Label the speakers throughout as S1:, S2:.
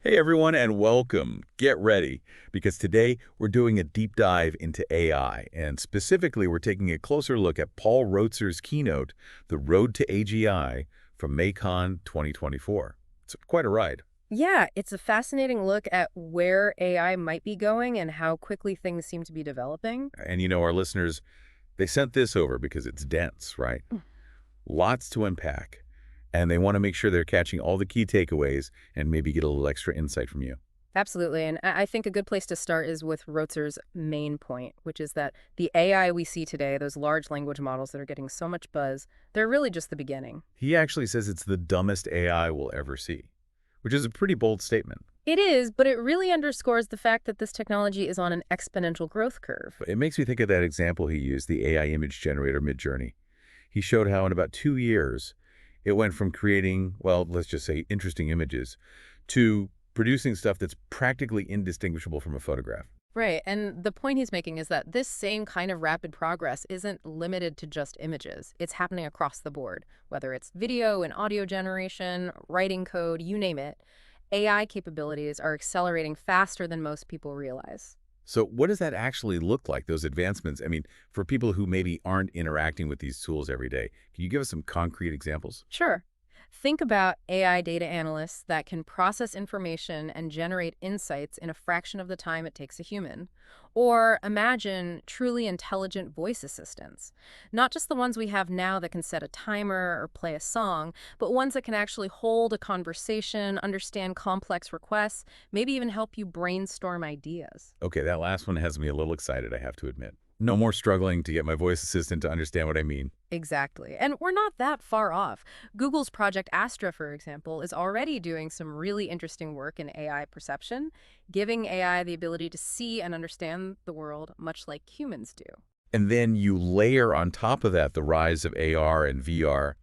S1: Hey everyone, and welcome. Get ready, because today we're doing a deep dive into AI, and specifically we're taking a closer look at Paul Roetzer's keynote, The Road to AGI, from MACON 2024. It's quite a ride.
S2: Yeah, it's a fascinating look at where AI might be going and how quickly things seem to be developing.
S1: And our listeners, they sent this over because it's dense, right?
S2: Mm.
S1: Lots to unpack, and they want to make sure they're catching all the key takeaways and maybe get a little extra insight from you.
S2: Absolutely. And I think a good place to start is with Roetzer's main point, which is that the AI we see today, those large language models that are getting so much buzz, they're really just the beginning.
S1: He actually says it's the dumbest AI we'll ever see, which is a pretty bold statement.
S2: It is, but it really underscores the fact that this technology is on an exponential growth curve.
S1: It makes me think of that example he used, the AI image generator Midjourney. He showed how in about 2 years, it went from creating, well, let's just say interesting images, to producing stuff that's practically indistinguishable from a photograph.
S2: Right. And the point he's making is that this same kind of rapid progress isn't limited to just images. It's happening across the board, whether it's video and audio generation, writing code, you name it. AI capabilities are accelerating faster than most people realize.
S1: So what does that actually look like, those advancements? I mean, for people who maybe aren't interacting with these tools every day, can you give us some concrete examples?
S2: Sure. Think about AI data analysts that can process information and generate insights in a fraction of the time it takes a human. Or imagine truly intelligent voice assistants. Not just the ones we have now that can set a timer or play a song, but ones that can actually hold a conversation, understand complex requests, maybe even help you brainstorm ideas.
S1: Okay, that last one has me a little excited, I have to admit. No more struggling to get my voice assistant to understand what I mean.
S2: Exactly. And we're not that far off. Google's Project Astra, for example, is already doing some really interesting work in AI perception, giving AI the ability to see and understand the world much like humans do.
S1: And then you layer on top of that the rise of AR and VR,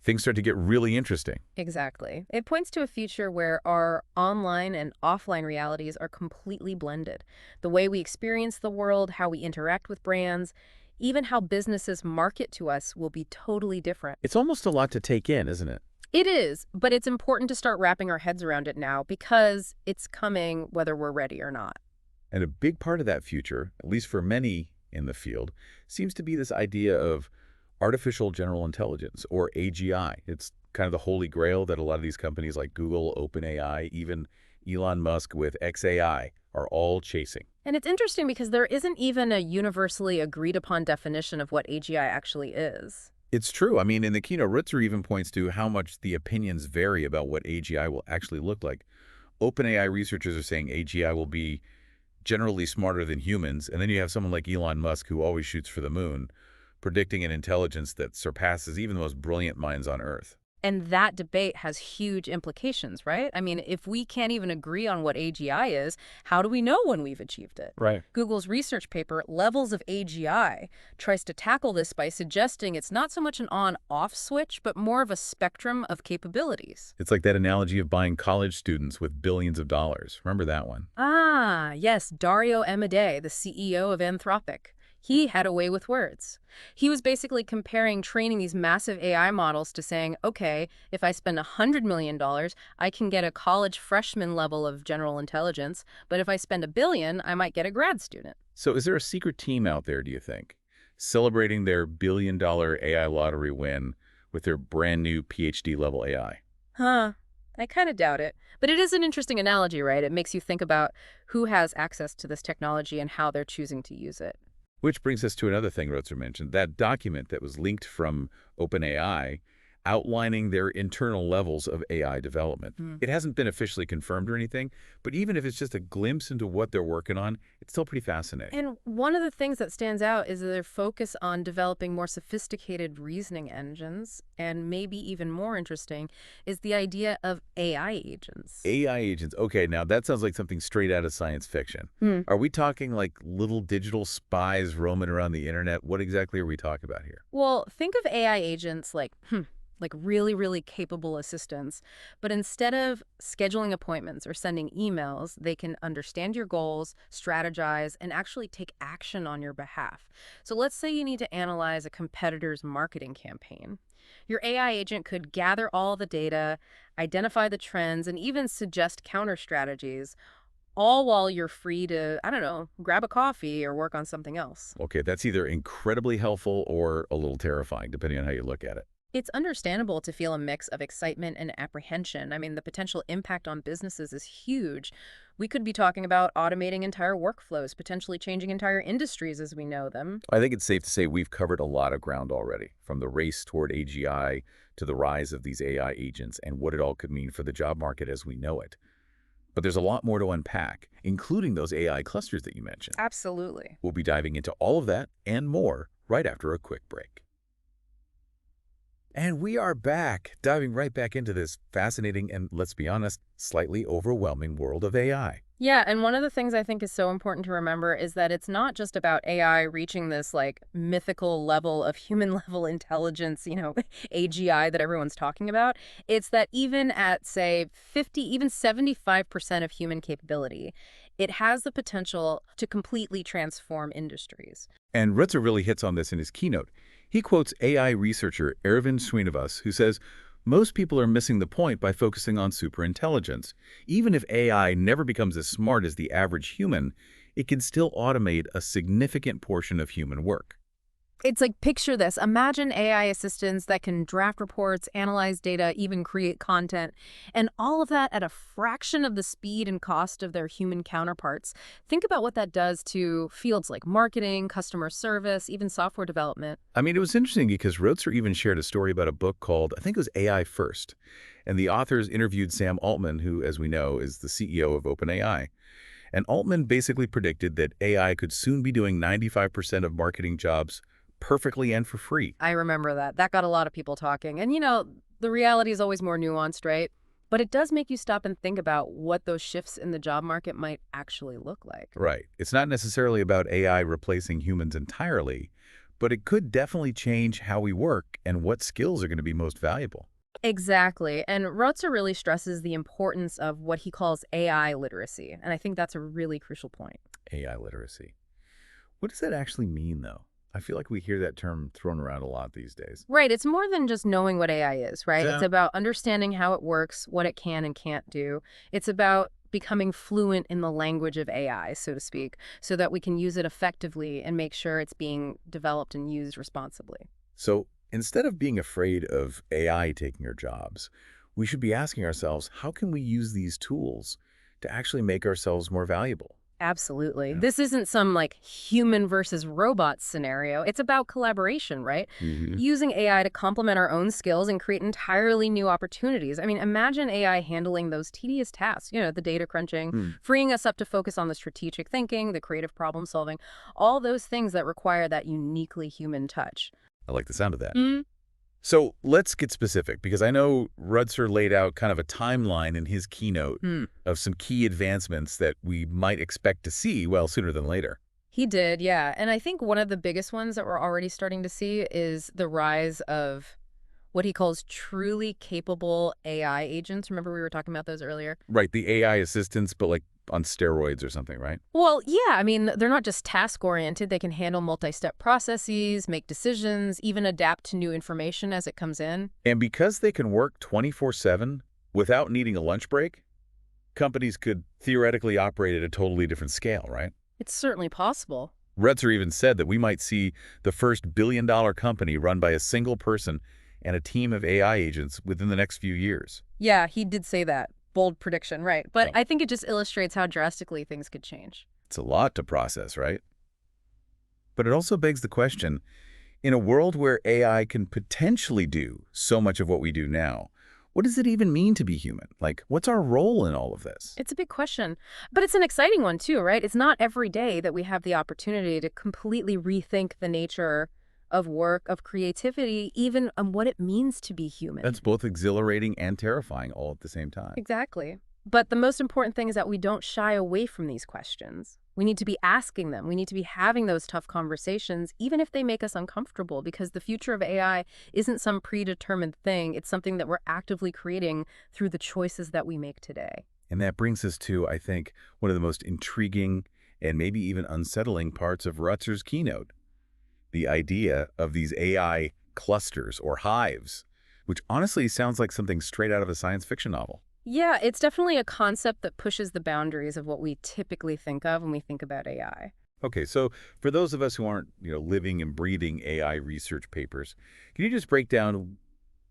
S1: things start to get really interesting.
S2: Exactly. It points to a future where our online and offline realities are completely blended. The way we experience the world, how we interact with brands, even how businesses market to us will be totally different.
S1: It's almost a lot to take in, isn't it?
S2: It is, but it's important to start wrapping our heads around it now because it's coming whether we're ready or not.
S1: And a big part of that future, at least for many in the field, seems to be this idea of artificial general intelligence, or AGI. It's kind of the holy grail that a lot of these companies like Google, OpenAI, even Elon Musk with XAI are all chasing.
S2: And it's interesting because there isn't even a universally agreed upon definition of what AGI actually is.
S1: It's true. I mean, in the keynote, Roetzer even points to how much the opinions vary about what AGI will actually look like. OpenAI researchers are saying AGI will be generally smarter than humans, and then you have someone like Elon Musk, who always shoots for the moon, predicting an intelligence that surpasses even the most brilliant minds on Earth.
S2: And that debate has huge implications, right? I mean, if we can't even agree on what AGI is, how do we know when we've achieved it?
S1: Right.
S2: Google's research paper, Levels of AGI, tries to tackle this by suggesting it's not so much an on-off switch, but more of a spectrum of capabilities.
S1: It's like that analogy of buying college students with billions of dollars. Remember that one?
S2: Ah, yes, Dario Amodei, the CEO of Anthropic. He had a way with words. He was basically comparing training these massive AI models to saying, okay, if I spend $100 million, I can get a college freshman level of general intelligence, but if I spend $1 billion, I might get a grad student.
S1: So is there a secret team out there, do you think, celebrating their billion-dollar AI lottery win with their brand new PhD-level AI?
S2: Huh. I kind of doubt it. But it is an interesting analogy, right? It makes you think about who has access to this technology and how they're choosing to use it.
S1: Which brings us to another thing Roetzer mentioned, that document that was leaked from OpenAI outlining their internal levels of AI development. It hasn't been officially confirmed or anything, but even if it's just a glimpse into what they're working on, it's still pretty fascinating.
S2: And one of the things that stands out is their focus on developing more sophisticated reasoning engines, and maybe even more interesting is the idea of AI agents.
S1: AI agents. Okay, now that sounds like something straight out of science fiction. Are we talking like little digital spies roaming around the internet? What exactly are we talking about here?
S2: Well, think of AI agents like really, really capable assistants. But instead of scheduling appointments or sending emails, they can understand your goals, strategize, and actually take action on your behalf. So let's say you need to analyze a competitor's marketing campaign. Your AI agent could gather all the data, identify the trends, and even suggest counter strategies, all while you're free to, I don't know, grab a coffee or work on something else.
S1: Okay, that's either incredibly helpful or a little terrifying, depending on how you look at it.
S2: It's understandable to feel a mix of excitement and apprehension. I mean, the potential impact on businesses is huge. We could be talking about automating entire workflows, potentially changing entire industries as we know them.
S1: I think it's safe to say we've covered a lot of ground already, from the race toward AGI to the rise of these AI agents and what it all could mean for the job market as we know it. But there's a lot more to unpack, including those AI clusters that you mentioned.
S2: Absolutely.
S1: We'll be diving into all of that and more right after a quick break. And we are back, diving right back into this fascinating and, let's be honest, slightly overwhelming world of AI.
S2: Yeah, and one of the things I think is so important to remember is that it's not just about AI reaching this like mythical level of human level intelligence, AGI that everyone's talking about. It's that even at, say, 50, even 75% of human capability, it has the potential to completely transform industries.
S1: And Roetzer really hits on this in his keynote. He quotes AI researcher Ervin Srinivas, who says, most people are missing the point by focusing on superintelligence. Even if AI never becomes as smart as the average human, it can still automate a significant portion of human work.
S2: It's like, picture this. Imagine AI assistants that can draft reports, analyze data, even create content, and all of that at a fraction of the speed and cost of their human counterparts. Think about what that does to fields like marketing, customer service, even software development.
S1: I mean, it was interesting because Roetzer even shared a story about a book called, I think it was AI First. And the authors interviewed Sam Altman, who, as we know, is the CEO of OpenAI. And Altman basically predicted that AI could soon be doing 95% of marketing jobs perfectly and for free.
S2: I remember that. That got a lot of people talking. And, the reality is always more nuanced, right? But it does make you stop and think about what those shifts in the job market might actually look like.
S1: Right. It's not necessarily about AI replacing humans entirely, but it could definitely change how we work and what skills are going to be most valuable.
S2: Exactly. And Roetzer really stresses the importance of what he calls AI literacy. And I think that's a really crucial point.
S1: AI literacy. What does that actually mean, though? I feel like we hear that term thrown around a lot these days.
S2: Right. It's more than just knowing what AI is, right? It's
S1: Yeah.
S2: about understanding how it works, what it can and can't do. It's about becoming fluent in the language of AI, so to speak, so that we can use it effectively and make sure it's being developed and used responsibly.
S1: So instead of being afraid of AI taking our jobs, we should be asking ourselves, how can we use these tools to actually make ourselves more valuable?
S2: Absolutely.
S1: Yeah.
S2: This isn't some like human versus robot scenario. It's about collaboration, right?
S1: Hmm.
S2: Using AI to complement our own skills and create entirely new opportunities. I mean, imagine AI handling those tedious tasks, the data crunching, freeing us up to focus on the strategic thinking, the creative problem solving, all those things that require that uniquely human touch.
S1: I like the sound of that.
S2: Mm,
S1: So let's get specific, because I know Roetzer laid out kind of a timeline in his keynote
S2: hmm.
S1: of some key advancements that we might expect to see, well, sooner than later.
S2: He did, yeah. And I think one of the biggest ones that we're already starting to see is the rise of what he calls truly capable AI agents. Remember we were talking about those earlier?
S1: Right, the AI assistants, but like on steroids or something, right?
S2: Well, yeah, I mean, they're not just task-oriented. They can handle multi-step processes, make decisions, even adapt to new information as it comes in.
S1: And because they can work 24/7 without needing a lunch break, companies could theoretically operate at a totally different scale, right?
S2: It's certainly possible.
S1: Roetzer even said that we might see the first billion-dollar company run by a single person and a team of AI agents within the next few years.
S2: Yeah, he did say that. Bold prediction, right. But
S1: Yeah.
S2: I think it just illustrates how drastically things could change.
S1: It's a lot to process, right? But it also begs the question, in a world where AI can potentially do so much of what we do now, what does it even mean to be human? Like, what's our role in all of this?
S2: It's a big question, but it's an exciting one too, right? It's not every day that we have the opportunity to completely rethink the nature of work, of creativity, even on what it means to be human.
S1: That's both exhilarating and terrifying all at the same time.
S2: Exactly. But the most important thing is that we don't shy away from these questions. We need to be asking them. We need to be having those tough conversations, even if they make us uncomfortable, because the future of AI isn't some predetermined thing. It's something that we're actively creating through the choices that we make today.
S1: And that brings us to, I think, one of the most intriguing and maybe even unsettling parts of Roetzer's keynote, the idea of these AI clusters or hives which honestly sounds like something straight out of a science fiction novel.
S2: Yeah, it's definitely a concept that pushes the boundaries of what we typically think of when we think about AI.
S1: Okay, so for those of us who aren't, living and breathing AI research papers, can you just break down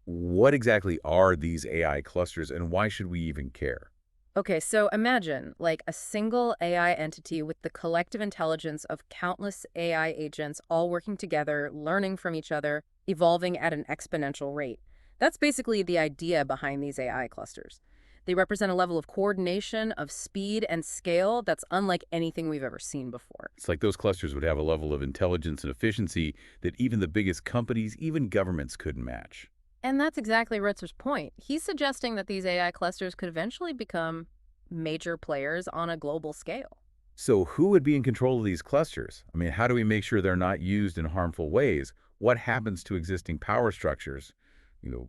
S1: what exactly are these AI clusters and why should we even care?
S2: Okay, so imagine like a single AI entity with the collective intelligence of countless AI agents all working together, learning from each other, evolving at an exponential rate. That's basically the idea behind these AI clusters. They represent a level of coordination, of speed and scale that's unlike anything we've ever seen before.
S1: It's like those clusters would have a level of intelligence and efficiency that even the biggest companies, even governments couldn't match.
S2: And that's exactly Roetzer's point. He's suggesting that these AI clusters could eventually become major players on a global scale.
S1: So who would be in control of these clusters? I mean, how do we make sure they're not used in harmful ways? What happens to existing power structures,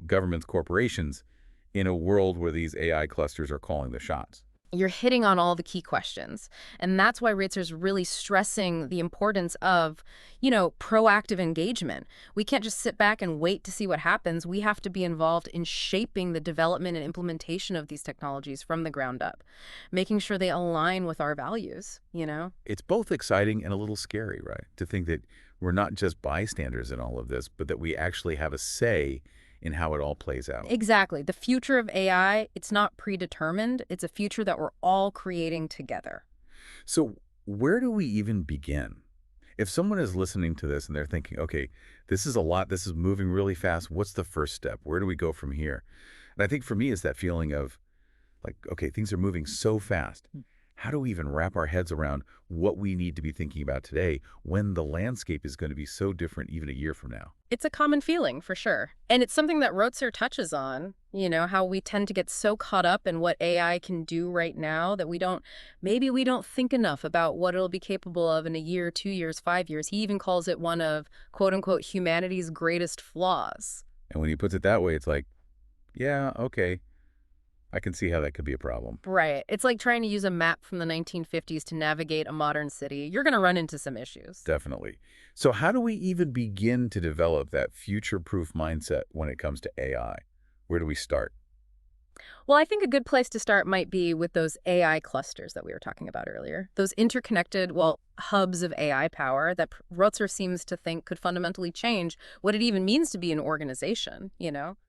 S1: governments, corporations, in a world where these AI clusters are calling the shots?
S2: You're hitting on all the key questions. And that's why Rietzer's really stressing the importance of, proactive engagement. We can't just sit back and wait to see what happens. We have to be involved in shaping the development and implementation of these technologies from the ground up, making sure they align with our values.
S1: It's both exciting and a little scary, right? To think that we're not just bystanders in all of this, but that we actually have a say in how it all plays out.
S2: Exactly. The future of AI, it's not predetermined. It's a future that we're all creating together.
S1: So where do we even begin? If someone is listening to this and they're thinking, okay, this is a lot, this is moving really fast, what's the first step? Where do we go from here? And I think for me, it's that feeling of like, okay, things are moving so fast. How do we even wrap our heads around what we need to be thinking about today when the landscape is going to be so different even a year from now?
S2: It's a common feeling, for sure. And it's something that Roetzer touches on, how we tend to get so caught up in what AI can do right now that maybe we don't think enough about what it'll be capable of in a year, 2 years, 5 years. He even calls it one of, quote unquote, humanity's greatest flaws.
S1: And when he puts it that way, it's like, yeah, okay, I can see how that could be a problem.
S2: Right. It's like trying to use a map from the 1950s to navigate a modern city. You're going to run into some issues.
S1: Definitely. So how do we even begin to develop that future-proof mindset when it comes to AI? Where do we start?
S2: Well, I think a good place to start might be with those AI clusters that we were talking about earlier. Those interconnected, hubs of AI power that Roetzer seems to think could fundamentally change what it even means to be an organization.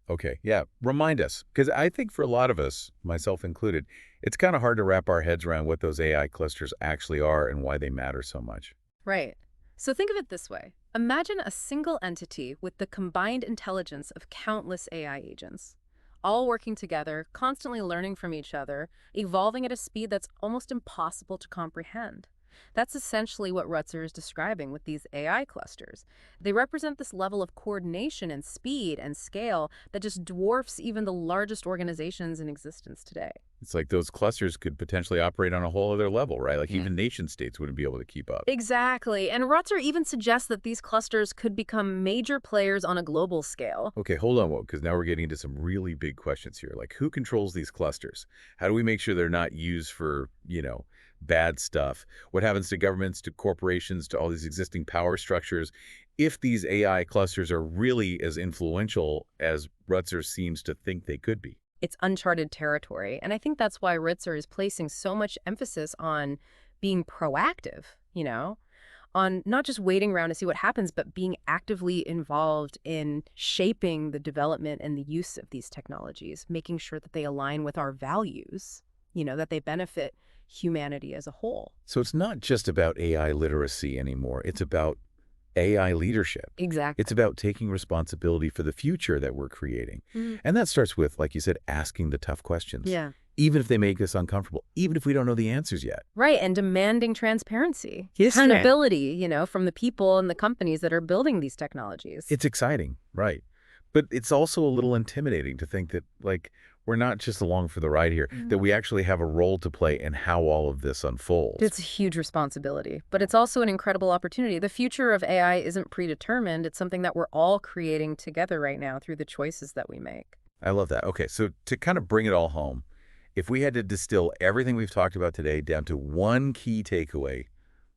S1: Okay, yeah, remind us, because I think for a lot of us, myself included, it's kind of hard to wrap our heads around what those AI clusters actually are and why they matter so much.
S2: Right. So think of it this way. Imagine a single entity with the combined intelligence of countless AI agents, all working together, constantly learning from each other, evolving at a speed that's almost impossible to comprehend. That's essentially what Roetzer is describing with these AI clusters. They represent this level of coordination and speed and scale that just dwarfs even the largest organizations in existence today.
S1: It's like those clusters could potentially operate on a whole other level, right? Like even nation states wouldn't be able to keep up.
S2: Exactly. And Roetzer even suggests that these clusters could become major players on a global scale.
S1: Okay, hold on, because now we're getting into some really big questions here. Like who controls these clusters? How do we make sure they're not used for, bad stuff? What happens to governments, to corporations, to all these existing power structures if these AI clusters are really as influential as Roetzer seems to think they could be?
S2: It's uncharted territory. And I think that's why Roetzer is placing so much emphasis on being proactive, on not just waiting around to see what happens, but being actively involved in shaping the development and the use of these technologies, making sure that they align with our values, that they benefit humanity as a whole.
S1: So it's not just about AI literacy anymore. It's about AI leadership.
S2: Exactly.
S1: It's about taking responsibility for the future that we're creating.
S2: Mhm.
S1: And that starts with, like you said, asking the tough questions.
S2: Yeah.
S1: Even if they make us uncomfortable, even if we don't know the answers yet.
S2: Right, and demanding transparency,
S1: Yes,
S2: accountability, from the people and the companies that are building these technologies.
S1: It's exciting, right? But it's also a little intimidating to think that, like, we're not just along for the ride here, that we actually have a role to play in how all of this unfolds.
S2: It's a huge responsibility, but it's also an incredible opportunity. The future of AI isn't predetermined. It's something that we're all creating together right now through the choices that we make.
S1: I love that. Okay, so to kind of bring it all home, if we had to distill everything we've talked about today down to one key takeaway,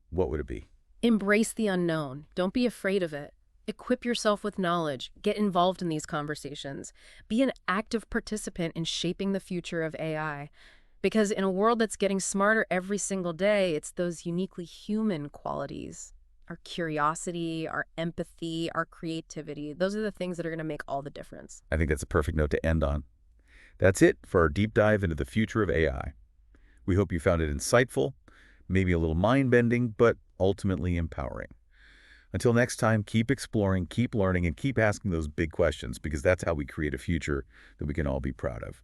S1: what would it be?
S2: Embrace the unknown. Don't be afraid of it. Equip yourself with knowledge. Get involved in these conversations. Be an active participant in shaping the future of AI. Because in a world that's getting smarter every single day, it's those uniquely human qualities, our curiosity, our empathy, our creativity. Those are the things that are going to make all the difference.
S1: I think that's a perfect note to end on. That's it for our deep dive into the future of AI. We hope you found it insightful, maybe a little mind-bending, but ultimately empowering. Until next time, keep exploring, keep learning, and keep asking those big questions because that's how we create a future that we can all be proud of.